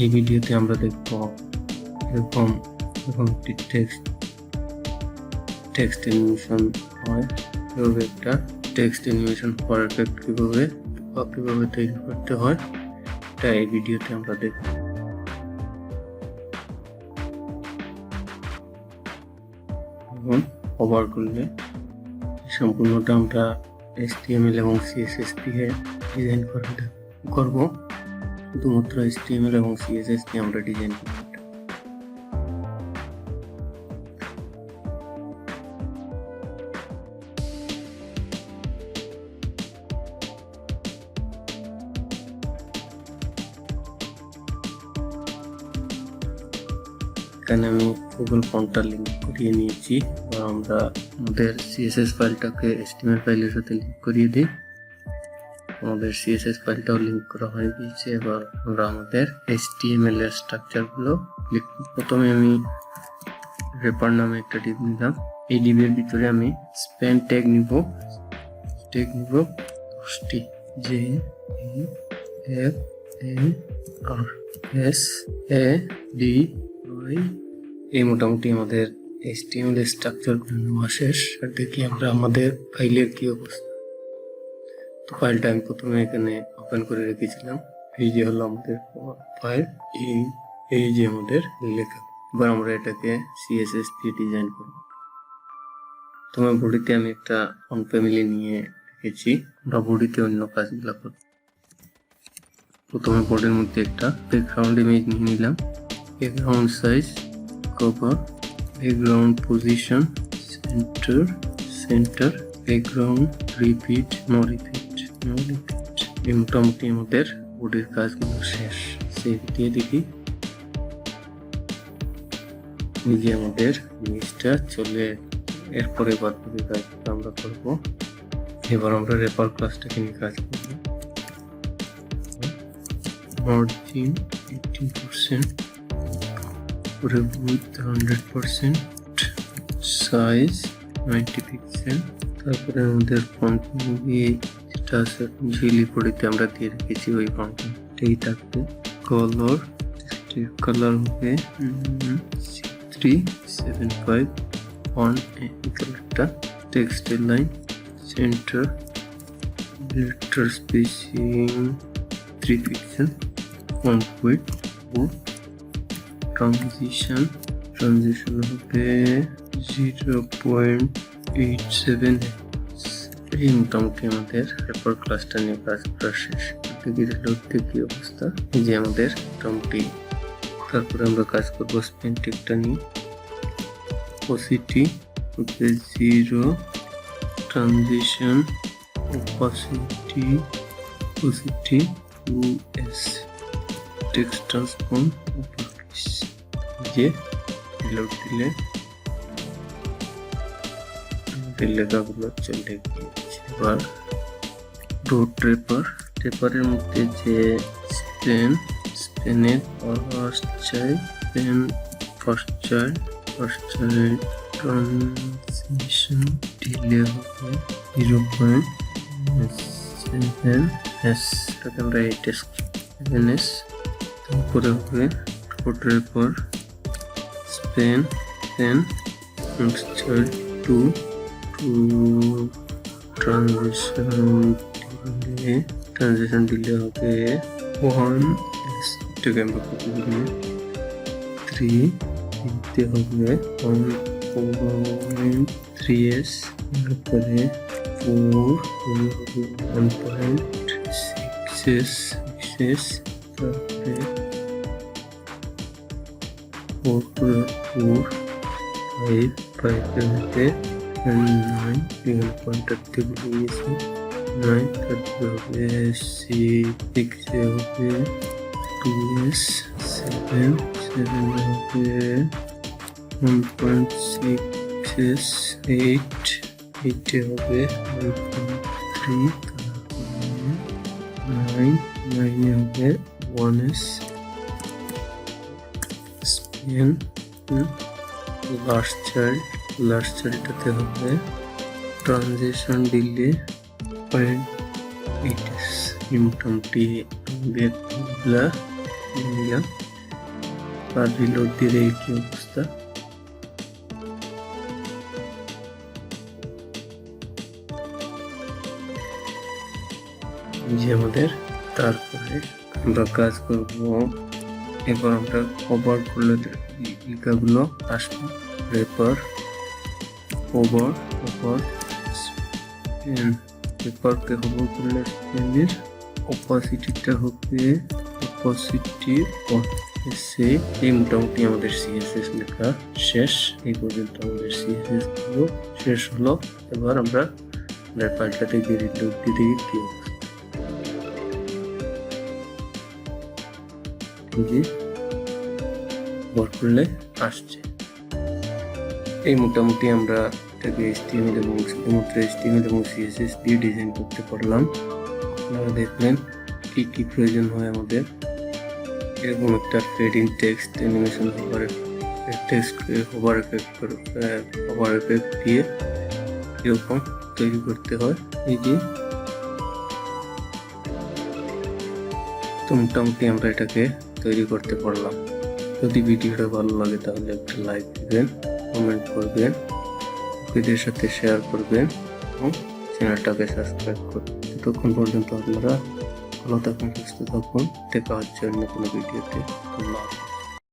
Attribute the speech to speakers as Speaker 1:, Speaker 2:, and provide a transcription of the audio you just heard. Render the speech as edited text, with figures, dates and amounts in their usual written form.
Speaker 1: এই ভিডিওতে আমরা দেখব এরকম একটি টেক্সট অ্যানিমেশন হয়, কিভাবে একটা টেক্সট অ্যানিমেশন ফর এফেক্ট কিভাবে তৈরি করতে হয়, এটা এই ভিডিওতে আমরা দেখব। এখন কভার করলে সম্পূর্ণটা আমরা HTML এবং CSS দিয়ে ডিজাইন করব। শুধুমাত্র HTML এবং CSS দিয়ে আমরা ডিজাইন করব। এখানে আমি গুগল ফন্টটা লিঙ্ক করিয়ে নিয়েছি। আমরা আমাদের CSS ফাইলটাকে HTML ফাইলের সাথে লিঙ্ক করিয়ে দিই। আমাদের CSS ফাইলটাও লিঙ্ক করা হয়ে গিয়েছে। এবার আমরা আমাদের HTML এর স্ট্রাকচারগুলো লিখব। প্রথমে আমি রেপার নামে একটা ডিভ নিলাম। এই ডিভের ভিতরে আমি স্প্যান ট্যাগ নিব 10টি, JAFARSADY। এই মোটামুটি আমাদের HTML এর স্ট্রাকচারগুলো নেওয়া শেষ। আর দেখি আমরা আমাদের ফাইলের কি অবস্থা। তো ফাইলটা আমি প্রথমে এখানে ওপেন করে রেখেছিলাম। এই যে হলো আমাদের ফাইল, এই যে আমাদের লেখা। এবার আমরা এটাকে CSS দিয়ে ডিজাইন করব। তোমার বডিতে আমি একটা ফন্ট ফ্যামিলি নিয়ে রেখেছি। আমরা বডিতে অন্য কাজগুলো করব। প্রথমে বডির মধ্যে একটা ব্যাকগ্রাউন্ড ইমেজ নিয়ে নিলাম। Background size, cover, background position, centre, background, repeat, no repeat. এই মোটামুটি আমাদের বডির কাজগুলো শেষ। সেভ দিয়ে দেখি। এই যে আমাদের জিনিসটা চলে। এরপরে বাকি কাজটা আমরা করব। এবার আমরা রেপার ক্লাসটাকে নিয়ে কাজ করব। Margin 18%, width 100%, size 90 pixel. তারপরে আমাদের ফন্ট দিয়ে যেটা আছে ঝিলি পড়িতে আমরা দিয়ে রেখেছি, ওই ফন্টটাই থাকবে। কালার হবে 3751 এই কালারটা। টেক্সটের line, centre, letter spacing 3 pixel, font width, transition হবে 0.87। এই মোটামুটি আমাদের রেপার ক্লাসটা নিয়ে কাজ করা শেষ। কি অবস্থা, এই যে আমাদের মোটামুটি। তারপরে আমরা কাজ করবো স্পেন টেকটা নিয়ে। অপসিটি হচ্ছে 0, ট্রানজিশন অপসিটি 2s, টেক্সট ট্রান্সফর্ম যে রিলোড দিলে লেখাগুলো চলে গিয়েছে। এবার ডট রেপারের মধ্যে যে স্পেনের ফার্স্ট চাইল্ড ট্রানজিশন ডিলে হবে 0.7s। আমরা 8s। তারপরে হবে dot rapper Spain child 2 transition দিলে হবে 1s। এটাকে আমরা কপি করে 3 দিতে হবে 1.3s। তারপরে 4 হবে 1.6s। তারপরে 4.5 এর মধ্যে 9 এখানে পয়েন্টার থেকে নিয়েছি 9। তারপরে হবে 6 হবে 2s, 7 হবে 1.6s, 8 হবে 1.3, 9 হবে 1s। স্পেন লাস্ট চাইল্ডটাতে হবে ট্রানজিশন দিলে 0.8s। মোটামুটি আমাদের আর রিলোড দিলে কি অবস্থা, যে আমাদের। তারপরে আমরা কাজ করব, এবার আমরা কভার করলে ইকাগুলো আসবে, রেপার ওভার ওভার পেপারকে কভার করলে স্ক্রিনের অপাসিটিটা হবে অপাসিটি সে। এই মোটামুটি আমাদের সিএসএস লেখা শেষ। এই পর্যন্ত আমাদের সিএসএস গুলো শেষ হলো। এবার আমরা ফাইলটাতে গিয়ে রিলোড দিয়ে দেখি কি বর করলে আসছে। এই মোটামুটি আমরা এটাকে HTML এবং শুধুমাত্র HTML এবং CSS দিয়ে ডিজাইন করতে পারলাম। আপনারা দেখলেন কি কি প্রয়োজন হয় আমাদের। এরকম একটা fading text animation hover effect দিয়ে এরকম তৈরি করতে হয়। এই যে তো মোটামুটি আমরা এটাকে তৈরি করতে পারলাম। যদি ভিডিওটা ভালো লাগে তাহলে একটা লাইক দিবেন, কমেন্ট করবেন, বন্ধুদের সাথে শেয়ার করবেন এবং চ্যানেলটাকে সাবস্ক্রাইব করবেন। ততক্ষণ পর্যন্ত আপনারা ভালো থাকুন, সুস্থ থাকুন। দেখা হচ্ছে অন্য কোনো ভিডিওতে। ধন্যবাদ।